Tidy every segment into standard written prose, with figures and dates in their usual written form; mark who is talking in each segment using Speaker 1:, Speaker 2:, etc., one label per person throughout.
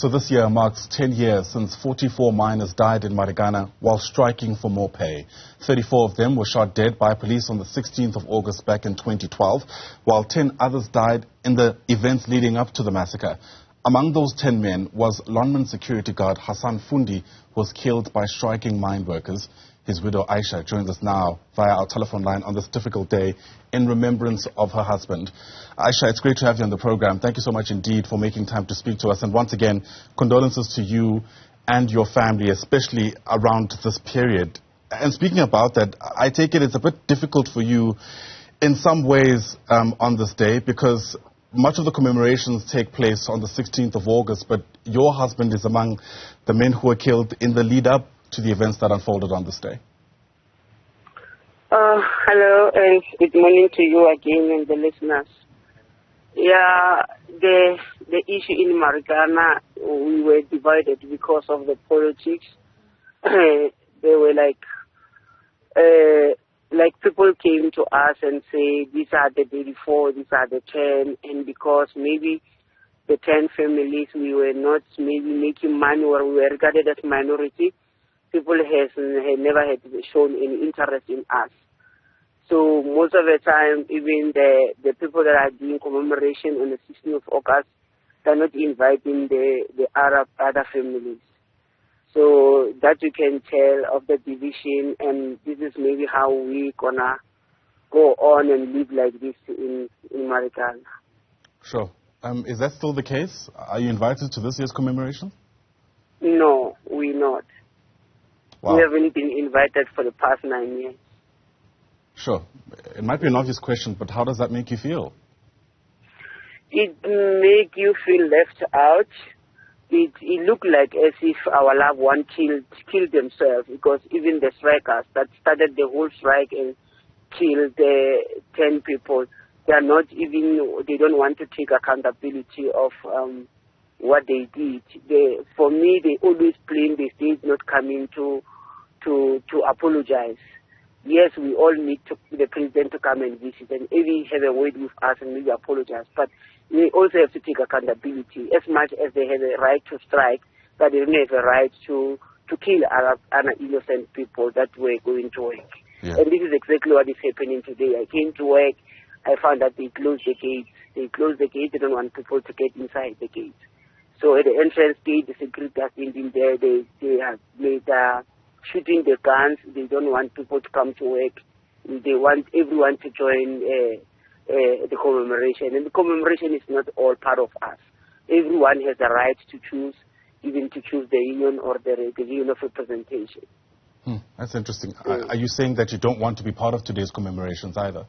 Speaker 1: So this year marks 10 years since 44 miners died in Marikana while striking for more pay. 34 of them were shot dead by police on the 16th of August back in 2012, while 10 others died in the events leading up to the massacre. Among those 10 men was Lonmin security guard Hassan Fundi, who was killed by striking mine workers. His widow Aisha joins us now via our telephone line on this difficult day in remembrance of her husband. Aisha, it's great to have you on the program. Thank you so much indeed for making time to speak to us. And once again, condolences to you and your family, especially around this period. And speaking about that, I take it it's a bit difficult for you in some ways on this day because much of the commemorations take place on the 16th of August, but your husband is among the men who were killed in the lead up to the events that unfolded on this day.
Speaker 2: Hello and good morning to you again and the listeners. Yeah, the issue in Marikana, we were divided because of the politics. They were like people came to us and say, these are the 34, these are the 10, and because maybe the 10 families, we were not maybe making money or we were regarded as minority, people had never had shown any interest in us. So most of the time, even the people that are doing commemoration on the 16th of August, they're not inviting the other families. So that you can tell of the division, and this is maybe how we're gonna go on and live like this in Marikana.
Speaker 1: Sure. Is that still the case? Are you invited to this year's commemoration?
Speaker 2: No, we're not.
Speaker 1: Wow.
Speaker 2: We haven't been invited for the past 9 years.
Speaker 1: Sure. It might be an obvious question, but how does that make you feel?
Speaker 2: It make you feel left out. It looked like as if our loved one killed themselves, because even the strikers that started the whole strike and killed the 10 people, they don't want to take accountability of what they did. For me, they always blame the state not coming to apologize. Yes, we all need the president to come and visit and maybe have a word with us and maybe apologize. But we also have to take accountability. As much as they have a right to strike, but they don't have a right to kill other innocent people that were going to work. Yeah. And this is exactly what is happening today. I came to work, I found that they closed the gates. They closed the gates, they don't want people to get inside the gates. So at the entrance gate, the security has been there. They have made shooting the guns. They don't want people to come to work. They want everyone to join the commemoration. And the commemoration is not all part of us. Everyone has the right to choose, even to choose the union or the union of representation.
Speaker 1: That's interesting. Are you saying that you don't want to be part of today's commemorations either?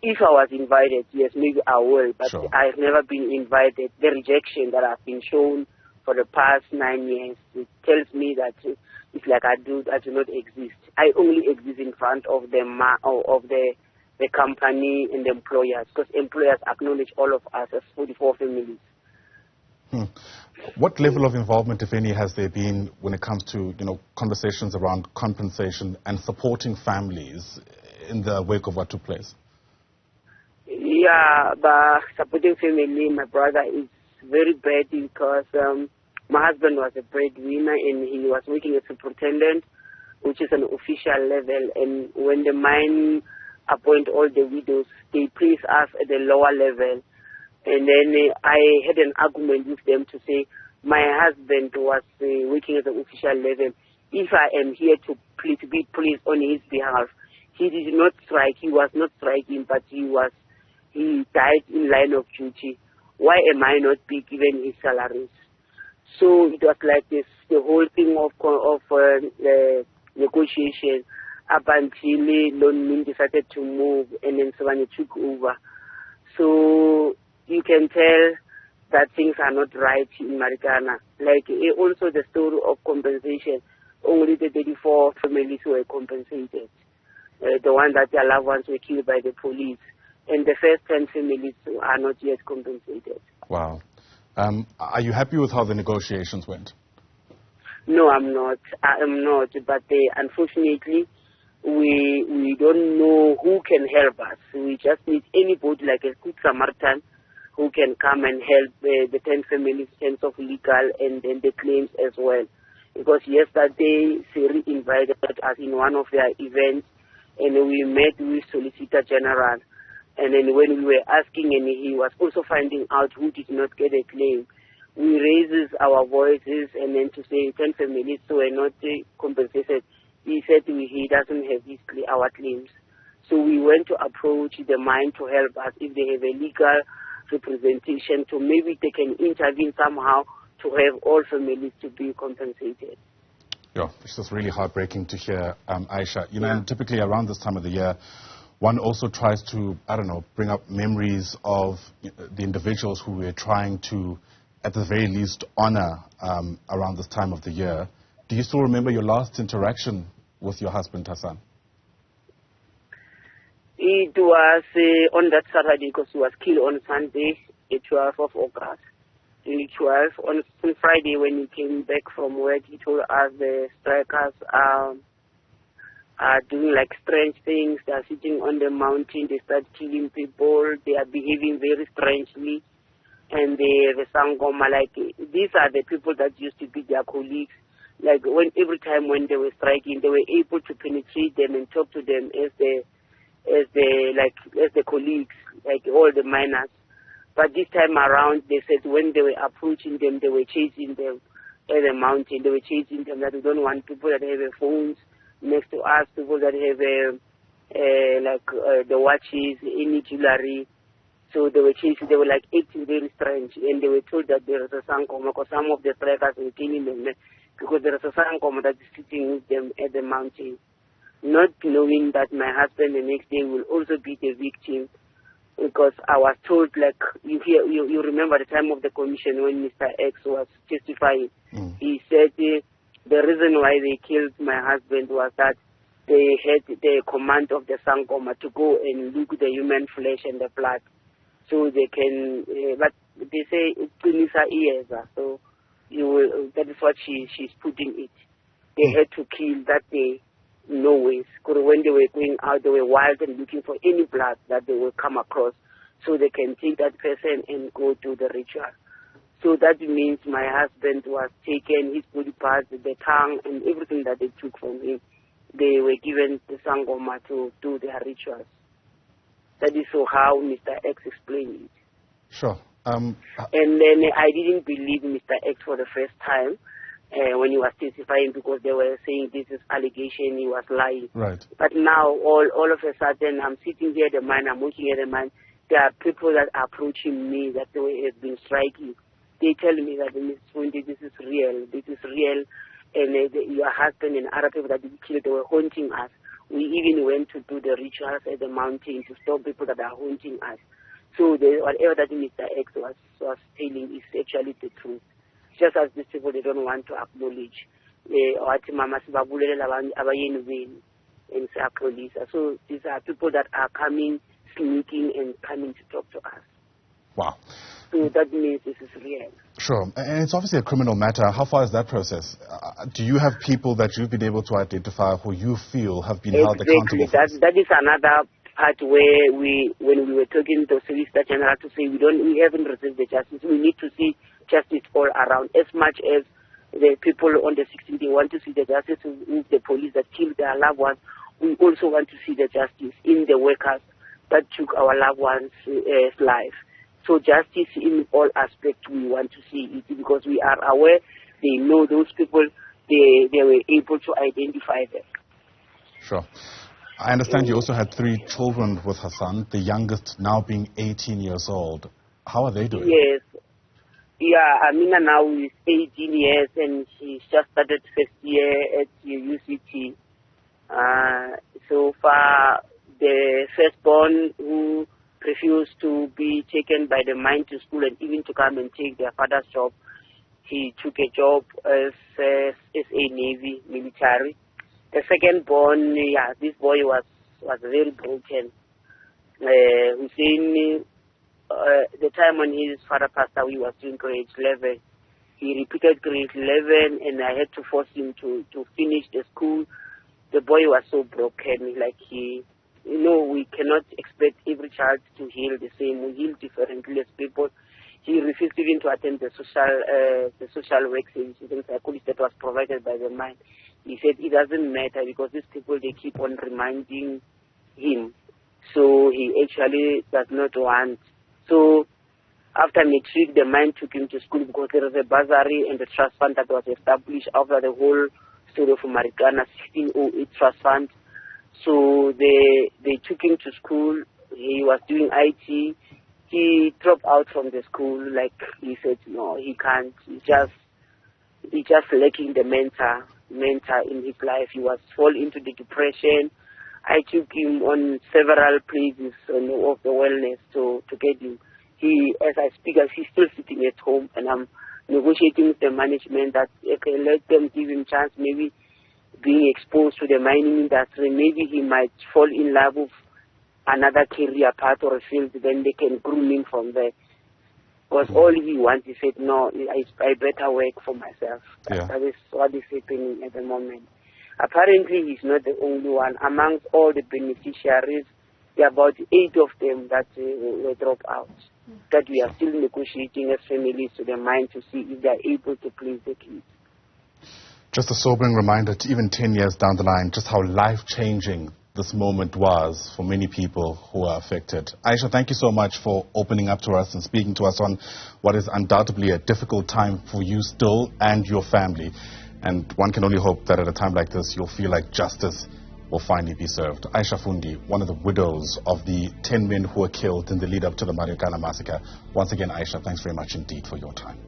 Speaker 2: If I was invited, yes, maybe I will, but
Speaker 1: sure.
Speaker 2: I've never been invited. The rejection that I've been shown for the past 9 years, it tells me that it's like I do not exist. I only exist in front of the company and the employers, because employers acknowledge all of us as 44 families.
Speaker 1: What level of involvement, if any, has there been when it comes to conversations around compensation and supporting families in the wake of what took place?
Speaker 2: Yeah, but supporting family, my brother, is very bad because my husband was a breadwinner and he was working as a superintendent, which is an official level. And when the mine appoint all the widows, they place us at the lower level. And then I had an argument with them to say my husband was working at the official level. If I am here to be placed on his behalf, he did not strike. He was not striking, but he died in line of duty. Why am I not being given his salaries? So it was like this, the whole thing of negotiation up until Lonmin decided to move and then Savannah took over. So you can tell that things are not right in Marikana. Like also the story of compensation, only the 34 families were compensated. The one that their loved ones were killed by the police. And the first 10 families are not yet compensated.
Speaker 1: Wow. Are you happy with how the negotiations went?
Speaker 2: No, I'm not. I am not. But unfortunately, we don't know who can help us. We just need anybody like a good Samaritan who can come and help the 10 families in terms of legal and then the claims as well. Because yesterday, Siri invited us in one of their events, and we met with Solicitor General. And then when we were asking, and he was also finding out who did not get a claim, we raises our voices and then to say 10 families so were not compensated. He said he doesn't have our claims. So we went to approach the mine to help us if they have a legal representation, to maybe they can intervene somehow to have all families to be compensated.
Speaker 1: Yeah, it's just really heartbreaking to hear, Aisha. You know, and typically around this time of the year, one also tries to, I don't know, bring up memories of the individuals who we're trying to, at the very least, honor around this time of the year. Do you still remember your last interaction with your husband, Hassan?
Speaker 2: It was on that Saturday, because he was killed on Sunday, the 12th of August. The 12th, on Friday, when he came back from work, he told us the strikers are doing like strange things. They are sitting on the mountain, they start killing people, they are behaving very strangely, and they have a sangoma. Like, these are the people that used to be their colleagues. Like, every time when they were striking, they were able to penetrate them and talk to them as the colleagues, like all the miners. But this time around, they said when they were approaching them, they were chasing them at the mountain. They were chasing them, that we don't want people that have phones next to us, people that have the watches, any jewelry. So they were chasing, they were like acting very strange, and they were told that there is a sangoma, because some of the strikers were killing them, because there is a sangoma that is sitting with them at the mountain. Not knowing that my husband the next day will also be the victim, because I was told, like, you remember the time of the commission when Mr. X was testifying. He said the reason why they killed my husband was that they had the command of the Sangoma to go and look the human flesh and the blood, so they can, but they say it's Tunisa Ieza, so that is what she's putting it. They had to kill that day. No ways. Because when they were going out, they were wild and looking for any blood that they will come across, so they can take that person and go to the ritual. So that means my husband was taken, his body parts, the tongue, and everything that they took from him. They were given the Sangoma to do their rituals. That is so how Mr. X explained it.
Speaker 1: Sure.
Speaker 2: And then I didn't believe Mr. X for the first time. When he was testifying, because they were saying this is allegation, he was lying.
Speaker 1: Right.
Speaker 2: But now, all of a sudden, I'm sitting here at the mine, I'm looking at the mine. There are people that are approaching me that they have been striking. They tell me that, Ms. Fundi, this is real, and your husband and other people that you killed, they were haunting us. We even went to do the rituals at the mountain to stop people that are haunting us. So whatever that Mr. X was telling is actually the truth. Just as these people, they don't want to acknowledge. So these are people that are coming, sneaking, and coming to talk to us.
Speaker 1: Wow.
Speaker 2: So that means this is real.
Speaker 1: Sure. And it's obviously a criminal matter. How far is that process? Do you have people that you've been able to identify who you feel have been held accountable for this?
Speaker 2: That is another part where when we were talking to Solicitor General to say we haven't received the justice. We need to see justice all around. As much as the people on the 16th, they want to see the justice with the police that killed their loved ones, we also want to see the justice in the workers that took our loved ones' life. So justice in all aspects, we want to see it, because we are aware, they know those people, they were able to identify them. Sure.
Speaker 1: I understand you also had 3 children with Hassan, the youngest now being 18 years old. How are they doing?
Speaker 2: Yes. Yeah, Amina now is 18 years and she just started first year at UCT. So far, the firstborn who refused to be taken by the mine to school and even to come and take their father's job, he took a job as SA Navy military. The second born, this boy was very broken. Hussein, the time when his father passed away, he was doing grade 11. He repeated grade 11, and I had to force him to finish the school. The boy was so broken, like he we cannot expect every child to heal the same. We heal differently as people. He refused even to attend the social work services and psychology that was provided by the mine. He said it doesn't matter because these people, they keep on reminding him. So he actually does not want. So after matric, the mine took him to school because there was a bursary and a trust fund that was established after the whole story of Marikana, 1608 trust fund. So they took him to school. He was doing IT. He dropped out from the school. Like he said, no, he can't. He just lacking the mentor in his life. He was fall into the depression. I took him on several places of the wellness to get him. As I speak, he's still sitting at home, and I'm negotiating with the management that okay, let them give him chance, maybe being exposed to the mining industry, maybe he might fall in love with another career path or a field, then they can groom him from there. Because all he wants, he said, no, I better work for myself.
Speaker 1: Yeah.
Speaker 2: That is what is happening at the moment. Apparently, he's not the only one. Amongst all the beneficiaries, there are about 8 of them that were dropped out. That we are still negotiating as families to the mine to see if they are able to please the kids.
Speaker 1: Just a sobering reminder to even 10 years down the line, just how life-changing this moment was for many people who are affected. Aisha, thank you so much for opening up to us and speaking to us on what is undoubtedly a difficult time for you still and your family. And one can only hope that at a time like this, you'll feel like justice will finally be served. Aisha Fundi, one of the widows of the 10 men who were killed in the lead up to the Marikana massacre. Once again, Aisha, thanks very much indeed for your time.